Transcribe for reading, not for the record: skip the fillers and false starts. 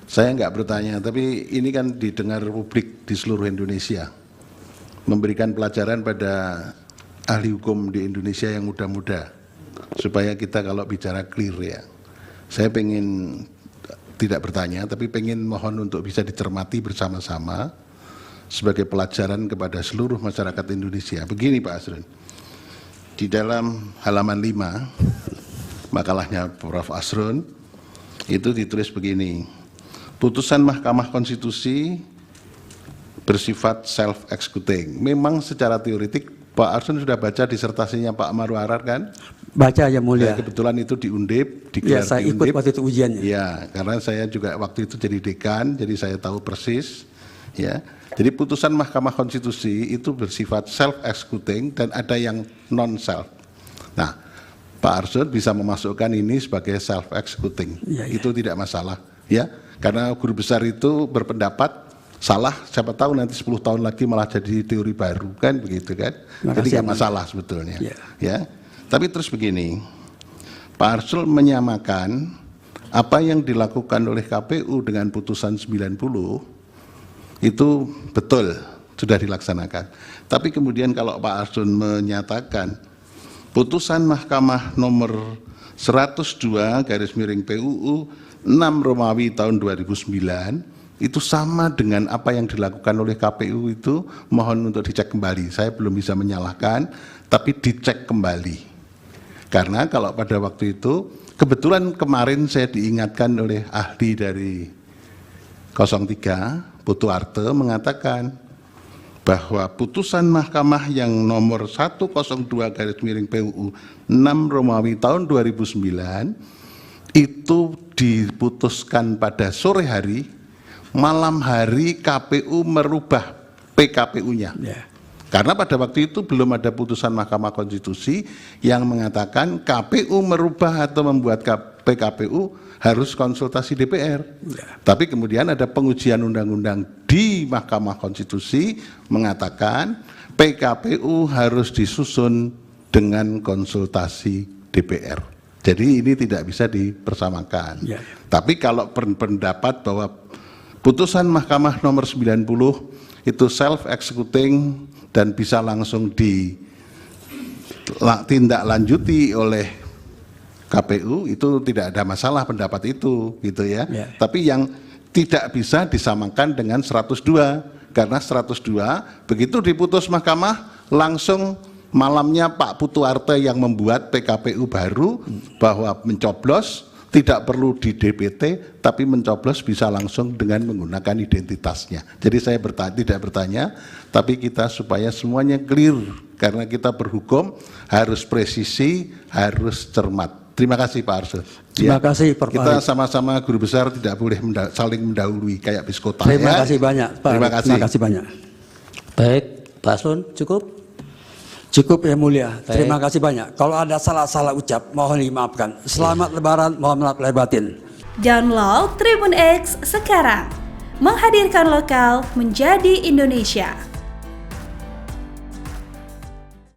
Saya nggak bertanya, tapi ini kan didengar publik di seluruh Indonesia, memberikan pelajaran pada ahli hukum di Indonesia yang muda-muda, supaya kita kalau bicara clear ya. Saya pengen tidak bertanya, tapi pengen mohon untuk bisa dicermati bersama-sama sebagai pelajaran kepada seluruh masyarakat Indonesia. Begini Pak Asrun, di dalam halaman 5 makalahnya Prof. Asrun itu ditulis begini: putusan Mahkamah Konstitusi bersifat self-executing. Memang secara teoretik Pak Arsun sudah baca disertasinya Pak Marwarar kan? Baca ya mulia. Kebetulan itu di Undip, ya, saya ikut waktu itu ujiannya. Ya, karena saya juga waktu itu jadi dekan, jadi saya tahu persis. Ya, jadi putusan Mahkamah Konstitusi itu bersifat self-executing dan ada yang non-self. Nah, Pak Arsun bisa memasukkan ini sebagai self-executing. Ya. Itu tidak masalah. Ya, karena guru besar itu berpendapat salah, siapa tahu nanti 10 tahun lagi malah jadi teori baru kan, begitu kan? Jadi nggak masalah sebetulnya. Ya, tapi terus begini, Pak Arsul menyamakan apa yang dilakukan oleh KPU dengan putusan 90 itu betul sudah dilaksanakan. Tapi kemudian kalau Pak Arsul menyatakan putusan Mahkamah nomor 102/PUU 6 Romawi tahun 2009 itu sama dengan apa yang dilakukan oleh KPU, itu mohon untuk dicek kembali. Saya belum bisa menyalahkan, tapi dicek kembali. Karena kalau pada waktu itu, kebetulan kemarin saya diingatkan oleh ahli dari 03, Putu Arte, mengatakan bahwa putusan Mahkamah yang nomor 102/PUU 6 Romawi tahun 2009 itu diputuskan pada sore hari, malam hari KPU merubah PKPU-nya. Karena pada waktu itu belum ada putusan Mahkamah Konstitusi yang mengatakan KPU merubah atau membuat PKPU harus konsultasi DPR. Tapi kemudian ada pengujian undang-undang di Mahkamah Konstitusi mengatakan PKPU harus disusun dengan konsultasi DPR. Jadi ini tidak bisa dipersamakan. Tapi kalau pendapat bahwa putusan Mahkamah nomor 90 itu self-executing dan bisa langsung ditindaklanjuti oleh KPU, itu tidak ada masalah pendapat itu, gitu ya. Tapi yang tidak bisa disamakan dengan 102, karena 102 begitu diputus Mahkamah langsung malamnya Pak Putu Arte yang membuat PKPU baru bahwa mencoblos tidak perlu di DPT, tapi mencoblos bisa langsung dengan menggunakan identitasnya. Jadi saya tidak bertanya, tapi kita supaya semuanya clear, karena kita berhukum harus presisi, harus cermat. Terima kasih Pak Arsul. Terima kasih Pak. Kita sama-sama guru besar tidak boleh saling mendahului kayak biskota. Terima kasih banyak Pak. Terima kasih. Terima kasih banyak. Baik, Pak Aslun cukup? Cukup ya mulia. Baik. Terima kasih banyak. Kalau ada salah-salah ucap mohon dimaafkan. Selamat Lebaran, mohon maaf lahir batin. Download Tribun X sekarang. Menghadirkan lokal menjadi Indonesia.